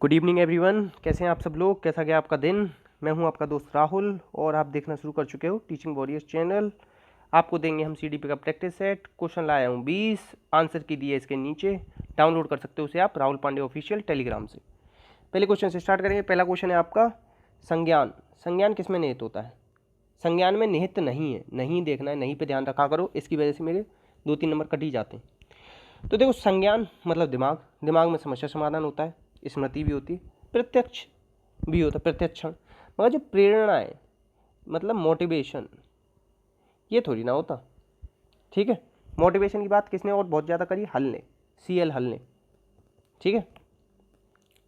Good evening everyone, कैसे हैं आप सब लोग। कैसा गया आपका दिन। मैं हूं आपका दोस्त राहुल और आप देखना शुरू कर चुके हो टीचिंग वॉरियर्स चैनल। आपको देंगे हम सीडीपी का प्रैक्टिस सेट। क्वेश्चन लाया हूं 20, आंसर की दिए इसके नीचे। डाउनलोड कर सकते हो उसे आप राहुल पांडे ऑफिशियल टेलीग्राम से। पहले क्वेश्चन से स्टार्ट करेंगे। पहला क्वेश्चन है आपका संज्ञान। संज्ञान किस में निहित होता है। संज्ञान में निहित नहीं है, नहीं देखना है, नहीं पे ध्यान रखा करो, इसकी वजह से मेरे 2-3 नंबर कट ही जाते हैं। तो देखो, संज्ञान मतलब दिमाग। दिमाग में समस्या समाधान होता है, स्मृति भी होती है, प्रत्यक्ष भी होता है, प्रत्यक्षण। मगर जो प्रेरणा है मतलब मोटिवेशन, ये थोड़ी ना होता। ठीक है, मोटिवेशन की बात किसने और बहुत ज़्यादा करी, हल ने, CL हल ने। ठीक है,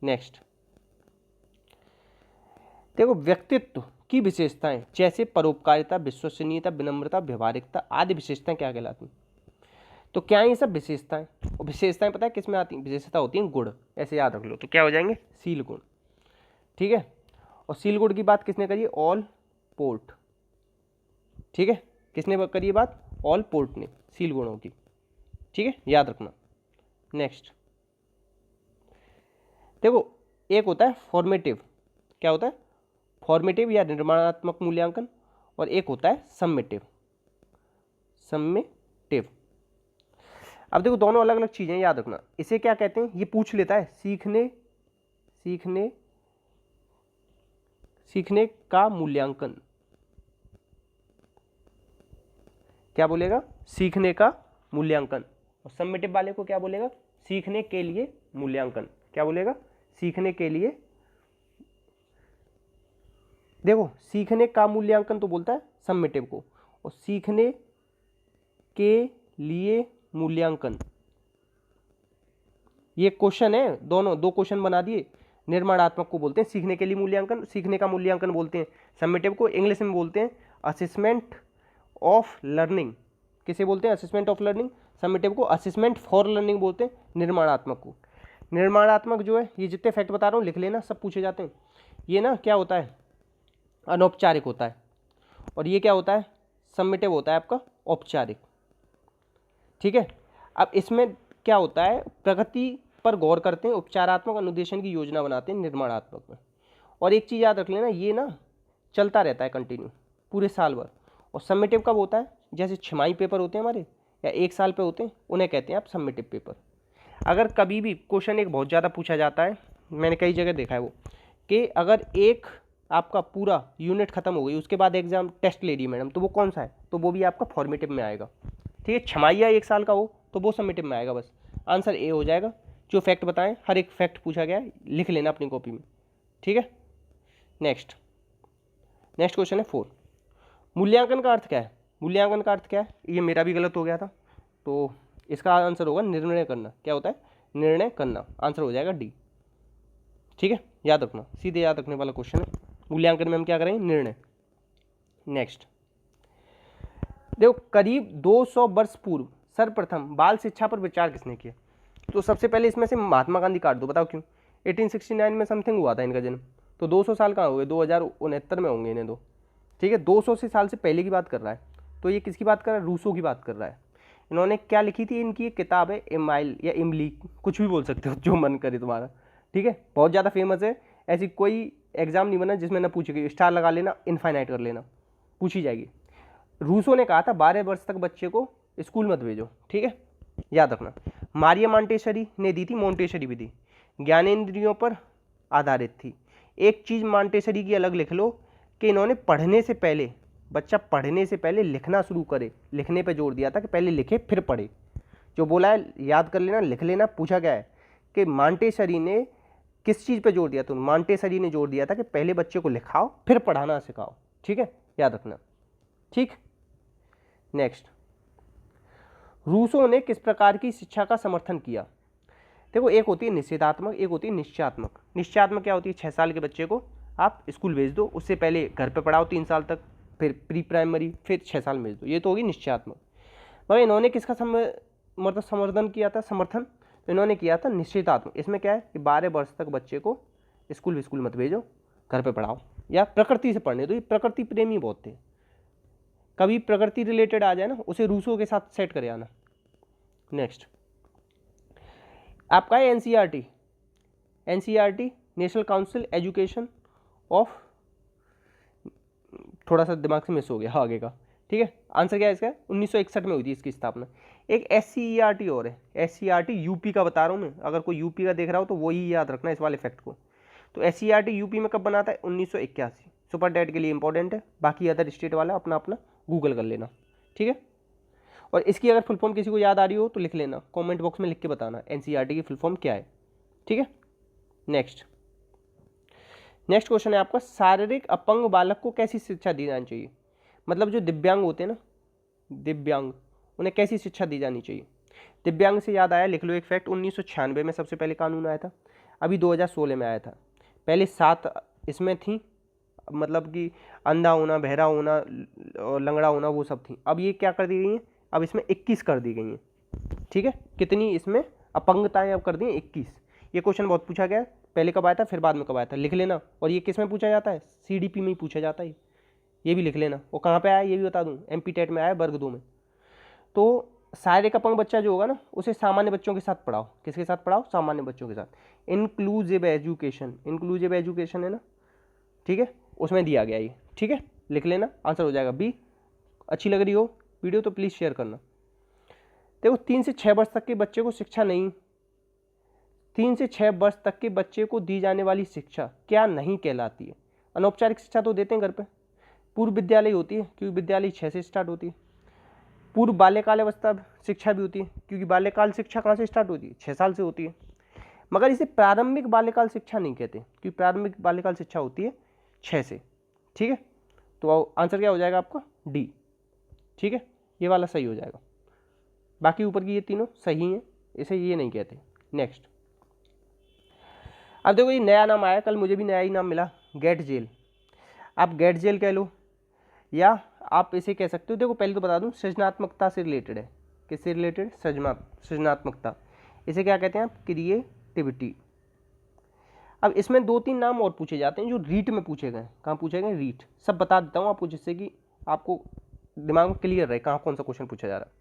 नेक्स्ट देखो, व्यक्तित्व की विशेषताएं जैसे परोपकारिता, विश्वसनीयता, विनम्रता, व्यवहारिकता आदि विशेषताएं क्या कहलाती हैं। तो क्या है ये सब विशेषताएं। और विशेषताएं पता है किस में आती हैं, विशेषता होती हैं गुण, ऐसे याद रख लो। तो क्या हो जाएंगे, सील गुण। ठीक है, और सील गुण की बात किसने करी है, ऑल पोर्ट। ठीक है, किसने करी है बात, ऑल पोर्ट ने, सील गुणों की। ठीक है, याद रखना। नेक्स्ट देखो, एक होता है फॉर्मेटिव। क्या होता है, फॉर्मेटिव या निर्माणात्मक मूल्यांकन, और एक होता है सम्मेटिव। सम्मेटिव। अब देखो, दोनों अलग अलग चीजें, याद रखना। इसे क्या कहते हैं, ये पूछ लेता है, सीखने का मूल्यांकन। क्या बोलेगा, सीखने का मूल्यांकन। और सम्मेटिव वाले को क्या बोलेगा, सीखने के लिए मूल्यांकन। क्या बोलेगा, सीखने के लिए। देखो, सीखने का मूल्यांकन तो बोलता है सम्मेटिव को, और सीखने के लिए मूल्यांकन ये क्वेश्चन है। दोनों दो क्वेश्चन बना दिए। निर्माणात्मक को बोलते हैं सीखने के लिए मूल्यांकन, सीखने का मूल्यांकन बोलते हैं। सम्मेटिव को इंग्लिश में बोलते हैं असेसमेंट ऑफ लर्निंग। किसे बोलते हैं, असेसमेंट ऑफ लर्निंग। सम्मेटिव को असेसमेंट फॉर लर्निंग बोलते हैं। निर्माणात्मक को, निर्माणात्मक जो है, ये जितने फैक्ट बता रहा हूँ लिख लेना, सब पूछे जाते हैं। ये ना क्या होता है, अनौपचारिक होता है। और ये क्या होता है, सम्मेटिव होता है आपका औपचारिक। ठीक है, अब इसमें क्या होता है, प्रगति पर गौर करते हैं, उपचारात्मक अनुदेशन की योजना बनाते हैं निर्माणात्मक में। और एक चीज़ याद रख लेना, ये ना चलता रहता है कंटिन्यू पूरे साल भर। और सबमिटिव कब होता है, जैसे छमाही पेपर होते हैं हमारे या 1 साल पे होते हैं, उन्हें कहते हैं आप सबमिटिव पेपर। अगर कभी भी क्वेश्चन एक बहुत ज़्यादा पूछा जाता है, मैंने कई जगह देखा है वो, कि अगर एक आपका पूरा यूनिट खत्म हो गई, उसके बाद एग्जाम टेस्ट ले रही मैडम, तो वो कौन सा है, तो वो भी आपका फॉर्मेटिव में आएगा। ठीक है, छमाही या 1 साल का हो तो वो सबमिटिव में आएगा। बस आंसर ए हो जाएगा। जो फैक्ट बताएं, हर एक फैक्ट पूछा गया है, लिख लेना अपनी कॉपी में। ठीक है, नेक्स्ट क्वेश्चन है 4। मूल्यांकन का अर्थ क्या है। मूल्यांकन का अर्थ क्या है, ये मेरा भी गलत हो गया था, तो इसका आंसर होगा निर्णय करना। क्या होता है, निर्णय करना। आंसर हो जाएगा डी। ठीक है, याद रखना, सीधे याद रखने वाला क्वेश्चन है। मूल्यांकन में हम क्या करेंगे, निर्णय। नेक्स्ट देखो, करीब 200 वर्ष पूर्व सर्वप्रथम बाल शिक्षा पर विचार किसने किया। तो सबसे पहले इसमें से महात्मा गांधी काट दो, बताओ क्यों। 1869 में समथिंग हुआ था इनका जन्म, तो 200 साल कहाँ हो गए, 2069 में होंगे इन्हें दो। ठीक है, 200 से साल से पहले की बात कर रहा है। तो ये किसकी बात कर रहा है, रूसो की बात कर रहा है। इन्होंने क्या लिखी थी, इनकी एक किताब है इमाइल या इमली, कुछ भी बोल सकते हो, जो मन करे तुम्हारा। ठीक है, बहुत ज़्यादा फेमस है। ऐसी कोई एग्जाम नहीं बना जिसमें ना पूछेगी, स्टार लगा लेना, इनफाइनाइट कर लेना, पूछी जाएगी। रूसो ने कहा था 12 वर्ष तक बच्चे को स्कूल मत भेजो। ठीक है, याद रखना। मारिया मॉन्टेसरी ने दी थी मॉन्टेसरी विधि, ज्ञानेंद्रियों पर आधारित थी। एक चीज़ मॉन्टेसरी की अलग लिख लो, कि इन्होंने पढ़ने से पहले, बच्चा पढ़ने से पहले लिखना शुरू करे, लिखने पे जोर दिया था कि पहले लिखे फिर पढ़े। जो बोला है याद कर लेना, लिख लेना। पूछा गया है कि मॉन्टेसरी ने किस चीज़ पे जोर दिया, तो मॉन्टेसरी ने जोर दिया था कि पहले बच्चे को लिखाओ फिर पढ़ाना सिखाओ। ठीक है, याद रखना। ठीक, नेक्स्ट, रूसो ने किस प्रकार की शिक्षा का समर्थन किया। देखो, एक होती है निषेधात्मक, एक होती है निश्चयात्मक। निश्चयात्मक क्या होती है, 6 साल के बच्चे को आप स्कूल भेज दो, उससे पहले घर पे पढ़ाओ 3 साल तक, फिर प्री प्राइमरी, फिर 6 साल भेज दो, ये तो होगी निश्चयात्मक। मगर इन्होंने किसका मतलब समर्थन किया था, समर्थन, तो इन्होंने किया था निश्चितात्मक। इसमें क्या है कि 12 वर्ष तक बच्चे को स्कूल मत भेजो, घर पे पढ़ाओ या प्रकृति से पढ़ने दो। ये प्रकृति प्रेमी बहुत थे, कभी प्रकृति रिलेटेड आ जाए ना, उसे रूसो के साथ सेट करे आना। नेक्स्ट आपका है NCERT national council education of, थोड़ा सा दिमाग से मिस हो गया आगे का, ठीक है। आंसर क्या है इसका, 1961 में हुई थी इसकी स्थापना। एक SCERT और है, SCERT यूपी का बता रहा हूँ मैं, अगर कोई यूपी का देख रहा हो तो वही याद रखना इस वाले फैक्ट को। तो SCERT यूपी में कब बना था, 1981। सुपर डेट के लिए इंपॉर्टेंट है, बाकी अदर स्टेट वाला अपना अपना गूगल कर लेना, ठीक है। और इसकी अगर फुल फॉर्म किसी को याद आ रही हो तो लिख लेना, कमेंट बॉक्स में लिख के बताना NCERT की फुल फॉर्म क्या है, ठीक है। नेक्स्ट क्वेश्चन है आपका, शारीरिक अपंग बालक को कैसी शिक्षा दी जानी चाहिए। मतलब जो दिव्यांग होते हैं ना, दिव्यांग, उन्हें कैसी शिक्षा दी जानी चाहिए। दिव्यांग से याद आया, लिख लो एक फैक्ट, 1996 में सबसे पहले कानून आया था, अभी 2016 में आया था। पहले 7 इसमें थी, मतलब कि अंधा होना, बहरा होना और लंगड़ा होना वो सब थी। अब ये क्या कर दी गई हैं, अब इसमें 21 कर दी गई हैं, ठीक है। कितनी इसमें अपंगताएं अब कर दी हैं, 21। ये क्वेश्चन बहुत पूछा गया है, पहले कब आया था फिर बाद में कब आया था, लिख लेना। और ये किस में पूछा जाता है, CDP में ही पूछा जाता है, ये भी लिख लेना। और कहाँ पे आया ये भी बता दूँ, MP टेट में आया, वर्ग 2 में। तो शारीरिक अपंग बच्चा जो होगा ना, उसे सामान्य बच्चों के साथ पढ़ाओ। किसके साथ पढ़ाओ, सामान्य बच्चों के साथ। इंक्लूसिव एजुकेशन, इंक्लूसिव एजुकेशन है ना, ठीक है, उसमें दिया गया ये, ठीक है, लिख लेना, आंसर हो जाएगा बी। अच्छी लग रही हो वीडियो तो प्लीज़ शेयर करना। देखो 3 से 6 वर्ष तक के बच्चे को शिक्षा नहीं, 3 से 6 वर्ष तक के बच्चे को दी जाने वाली शिक्षा क्या नहीं कहलाती है। अनौपचारिक शिक्षा तो देते हैं घर पे, पूर्व विद्यालय होती है क्योंकि विद्यालय 6 से स्टार्ट होती है। पूर्व बाल्यकाल अवस्था शिक्षा भी होती है क्योंकि बाल्यकाल शिक्षा कहाँ से स्टार्ट होती है, 6 साल से होती है। मगर इसे प्रारंभिक बाल्यकाल शिक्षा नहीं कहते क्योंकि प्रारंभिक बाल्यकाल शिक्षा होती है 6 से, ठीक है। तो आंसर क्या हो जाएगा आपका, डी, ठीक है, ये वाला सही हो जाएगा। बाकी ऊपर की ये तीनों सही हैं, इसे ये नहीं कहते। नेक्स्ट, अब देखो ये नया नाम आया, कल मुझे भी नया ही नाम मिला, गेट जेल। आप गेट जेल कह लो या आप इसे कह सकते हो, देखो पहले तो बता दूं, सृजनात्मकता से रिलेटेड है। किससे रिलेटेड, सृजनात्मकता। इसे क्या कहते हैं आप, क्रिएटिविटी। अब इसमें 2-3 नाम और पूछे जाते हैं जो रीट में पूछे गए। कहाँ पूछे गए, रीट। सब बता देता हूँ आपको जिससे कि आपको दिमाग में क्लियर रहे कहाँ कौन सा क्वेश्चन पूछा जा रहा है,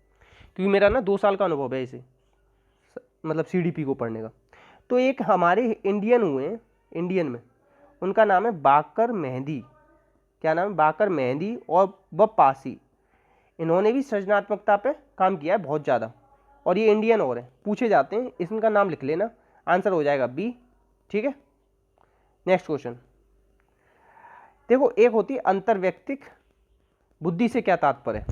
क्योंकि मेरा ना 2 साल का अनुभव है इसे, मतलब CDP को पढ़ने का। तो एक हमारे इंडियन हुए, इंडियन में उनका नाम है बाकर मेहंदी। क्या नाम है, बाकर मेहंदी और पासी। इन्होंने भी सृजनात्मकता पे काम किया है बहुत ज़्यादा, और ये इंडियन और है, पूछे जाते हैं, इनका नाम लिख लेना, आंसर हो जाएगा बी, ठीक है। नेक्स्ट क्वेश्चन, देखो एक होती है अंतर्व्यक्तिक बुद्धि से क्या तात्पर्य है।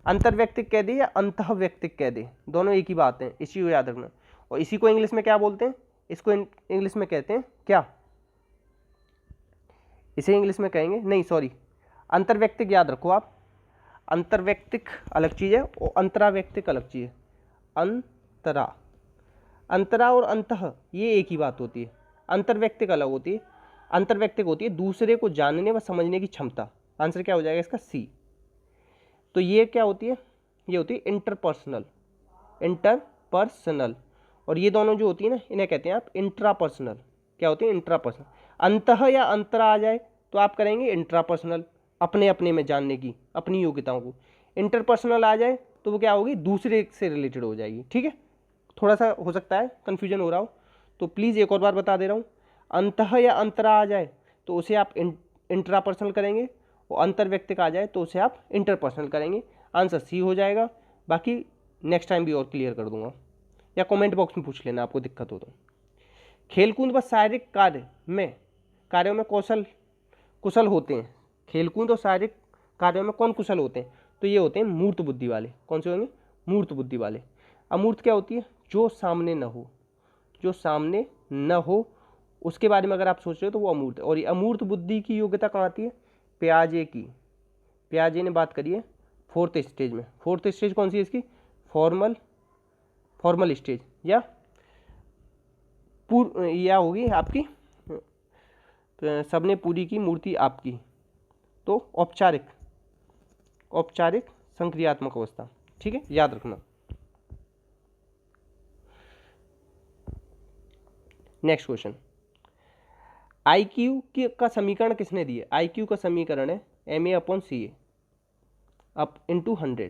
अंतर्व्यक्तिक कह दे या अंतःव्यक्तिक कह दे, दोनों एक ही बात है, इसी को याद रखना। और इसी को इंग्लिश में क्या बोलते हैं, इसको इंग्लिश में कहते हैं क्या, इसे इंग्लिश में कहेंगे, नहीं सॉरी, अंतर्व्यक्तिक याद रखो आप। अंतर्व्यक्तिक अलग चीज़ है और अंतराव्यक्तिक अलग चीज़ है। अंतरा और अंतः ये एक ही बात होती है। अंतर्व्यक्तिक अलग होती है, अंतर्व्यक्तिक होती है दूसरे को जानने व समझने की क्षमता। आंसर क्या हो जाएगा इसका, सी। तो ये क्या होती है, ये होती है इंटरपर्सनल, इंटरपर्सनल। और ये दोनों जो होती है ना, इन्हें कहते हैं आप इंट्रापर्सनल। क्या होती है, इंट्रापर्सनल। अंतः या अंतरा आ जाए तो आप करेंगे इंट्रापर्सनल, अपने अपने में जानने की, अपनी योग्यताओं को। इंटरपर्सनल आ जाए तो वो क्या होगी, दूसरे से रिलेटेड हो जाएगी, ठीक है। थोड़ा सा हो सकता है कन्फ्यूजन हो रहा हो, तो प्लीज़ एक और बार बता दे रहा हूँ। अंतः या अंतरा आ जाए तो उसे आप इंट्रापर्सनल करेंगे, और अंतर्व्यक्तिक आ जाए तो उसे आप इंटरपर्सनल करेंगे। आंसर सी हो जाएगा। बाकी नेक्स्ट टाइम भी और क्लियर कर दूंगा, या कमेंट बॉक्स में पूछ लेना आपको दिक्कत हो तो। खेलकूद व शारीरिक कार्यों में कुशल होते हैं। खेलकूद और शारीरिक कार्यों में कौन कुशल होते हैं, तो ये होते हैं मूर्त बुद्धि वाले। कौन से होंगे, मूर्त बुद्धि वाले। अमूर्त क्या होती है, जो सामने न हो, जो सामने न हो उसके बारे में अगर आप सोच रहे हो तो वो अमूर्त है। और ये अमूर्त बुद्धि की योग्यता कहाँ आती है, पियाजे की। पियाजे ने बात करी है 4th स्टेज में। 4th स्टेज कौन सी है इसकी, फॉर्मल स्टेज, या होगी आपकी सबने पूरी की मूर्ति आपकी, तो औपचारिक संक्रियात्मक अवस्था, ठीक है, याद रखना। नेक्स्ट क्वेश्चन, IQ का समीकरण किसने दिया। IQ का समीकरण है MA/CA अप इंटू 100,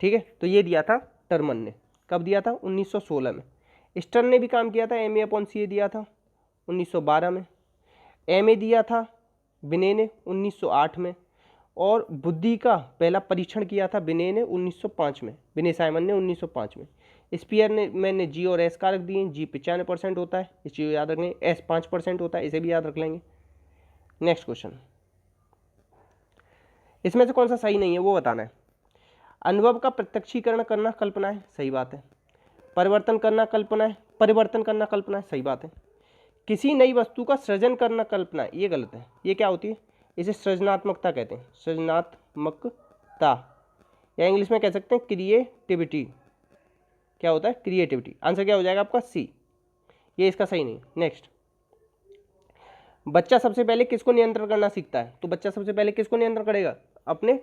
ठीक है। तो ये दिया था टर्मन ने, कब दिया था, 1916 में। स्टर्न ने भी काम किया था, MA/CA दिया था 1912 में। एमए दिया था बिने ने 1908 में। और बुद्धि का पहला परीक्षण किया था बिने ने 1905 में, बिने साइमन ने 1905 में। स्पीयर ने मैंने जी और एस कारक दिए, जी 95% होता है, इस चीज़ को याद रखेंगे, एस 5% होता है, इसे भी याद रख लेंगे। नेक्स्ट क्वेश्चन, इसमें से कौन सा सही नहीं है वो बताना है। अनुभव का प्रत्यक्षीकरण करना कल्पना है, सही बात है। परिवर्तन करना कल्पना है, परिवर्तन करना कल्पना है, सही बात है। किसी नई वस्तु का सृजन करना कल्पना है, ये गलत है। ये क्या होती है? इसे सृजनात्मकता कहते हैं, सृजनात्मकता, या इंग्लिश में कह सकते हैं क्रिएटिविटी। क्या होता है? क्रिएटिविटी। आंसर क्या हो जाएगा आपका? सी। ये इसका सही नहीं। नेक्स्ट, बच्चा सबसे पहले किसको नियंत्रण करना सीखता है? तो बच्चा सबसे पहले किसको नियंत्रण करेगा? अपने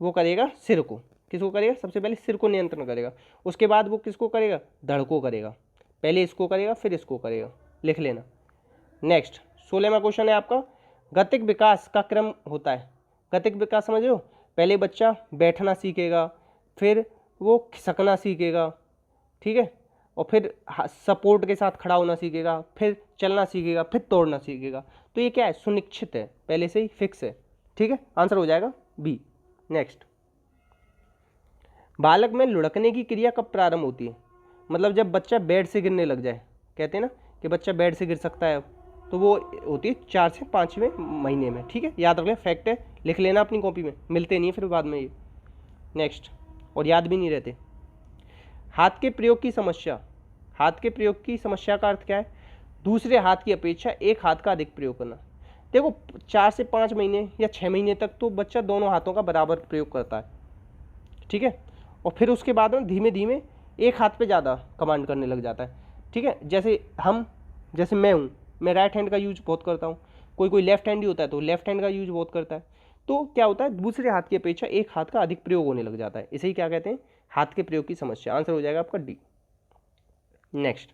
वो करेगा सिर को। किसको करेगा? सबसे पहले सिर को नियंत्रण करेगा। उसके बाद वो किसको करेगा? धड़ को करेगा। पहले इसको करेगा फिर इसको करेगा, लिख लेना। नेक्स्ट 16वां क्वेश्चन है आपका, गतिक विकास का क्रम होता है। गतिक विकास समझ रहे हो? पहले बच्चा बैठना सीखेगा, फिर वो खिसकना सीखेगा, ठीक है, और फिर सपोर्ट के साथ खड़ा होना सीखेगा, फिर चलना सीखेगा, फिर तोड़ना सीखेगा। तो ये क्या है? सुनिश्चित है, पहले से ही फिक्स है, ठीक है। आंसर हो जाएगा बी। नेक्स्ट, बालक में लुढ़कने की क्रिया कब प्रारंभ होती है? मतलब जब बच्चा बेड से गिरने लग जाए, कहते हैं ना कि बच्चा बेड से गिर सकता है, तो वो होती है 4 से 5वें महीने में, ठीक है। याद रख लें, फैक्ट है, लिख लेना अपनी कॉपी में, मिलते नहीं है फिर बाद में ये। नेक्स्ट, और याद भी नहीं रहते। हाथ के प्रयोग की समस्या, हाथ के प्रयोग की समस्या का अर्थ क्या है? दूसरे हाथ की अपेक्षा एक हाथ का अधिक प्रयोग करना। देखो 4 से 5 महीने या 6 महीने तक तो बच्चा दोनों हाथों का बराबर प्रयोग करता है, ठीक है, और फिर उसके बाद में धीमे धीमे एक हाथ पे ज़्यादा कमांड करने लग जाता है, ठीक है। जैसे मैं हूँ, मैं राइट हैंड का यूज बहुत करता हूँ, कोई लेफ्ट हैंड ही होता है तो लेफ्ट हैंड का यूज बहुत करता है। तो क्या होता है? दूसरे हाथ की अपेक्षा एक हाथ का अधिक प्रयोग होने लग जाता है, इसे ही क्या कहते हैं? हाथ के प्रयोग की समस्या। आंसर हो जाएगा आपका डी। नेक्स्ट,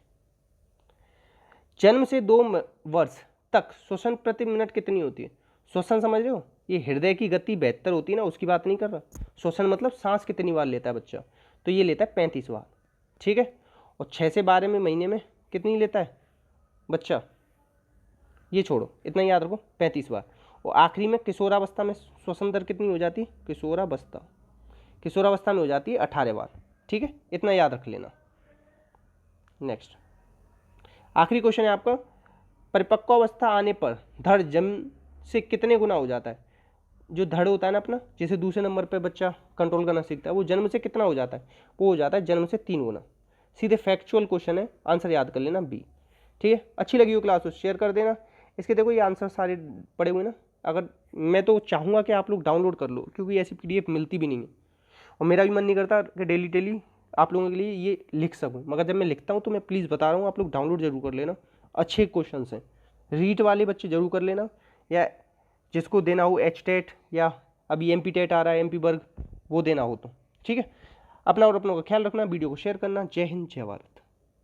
जन्म से 2 वर्ष तक श्वसन प्रति मिनट कितनी होती है? श्वसन समझ रहे हो? ये हृदय की गति 72 होती है ना, उसकी बात नहीं कर रहा। श्वसन मतलब सांस कितनी बार लेता है बच्चा, तो ये लेता है 35 बार, ठीक है। और 6 से 12 में महीने में कितनी लेता है बच्चा? ये छोड़ो, इतना याद रखो, 35 बार। और आखिरी में किशोरावस्था में श्वसन दर कितनी हो जाती है? किशोरावस्था में हो जाती है 18 बार, ठीक है, इतना याद रख लेना। नेक्स्ट, आखिरी क्वेश्चन है आपका, परिपक्व अवस्था आने पर धड़ जन्म से कितने गुना हो जाता है? जो धड़ होता है ना अपना, जिसे दूसरे नंबर पे बच्चा कंट्रोल करना सीखता है, वो जन्म से कितना हो जाता है? वो हो जाता है जन्म से 3 गुना। सीधे फैक्चुअल क्वेश्चन है, आंसर याद कर लेना बी, ठीक है। अच्छी लगी हो क्लास तो शेयर कर देना। इसके देखो ये आंसर सारे पड़े हुए ना, अगर मैं तो चाहूँगा कि आप लोग डाउनलोड कर लो, क्योंकि ऐसी PDF मिलती भी नहीं है, और मेरा भी मन नहीं करता कि डेली डेली आप लोगों के लिए ये लिख सकूं, मगर जब मैं लिखता हूं तो मैं प्लीज़ बता रहा हूं आप लोग डाउनलोड जरूर कर लेना। अच्छे क्वेश्चन हैं, रीट वाले बच्चे जरूर कर लेना, या जिसको देना हो HTET या अभी MP टेट आ रहा है, MP वर्ग, वो देना हो तो, ठीक है। अपना और अपनों का ख्याल रखना, वीडियो को शेयर करना। जय हिंद, जय भारत।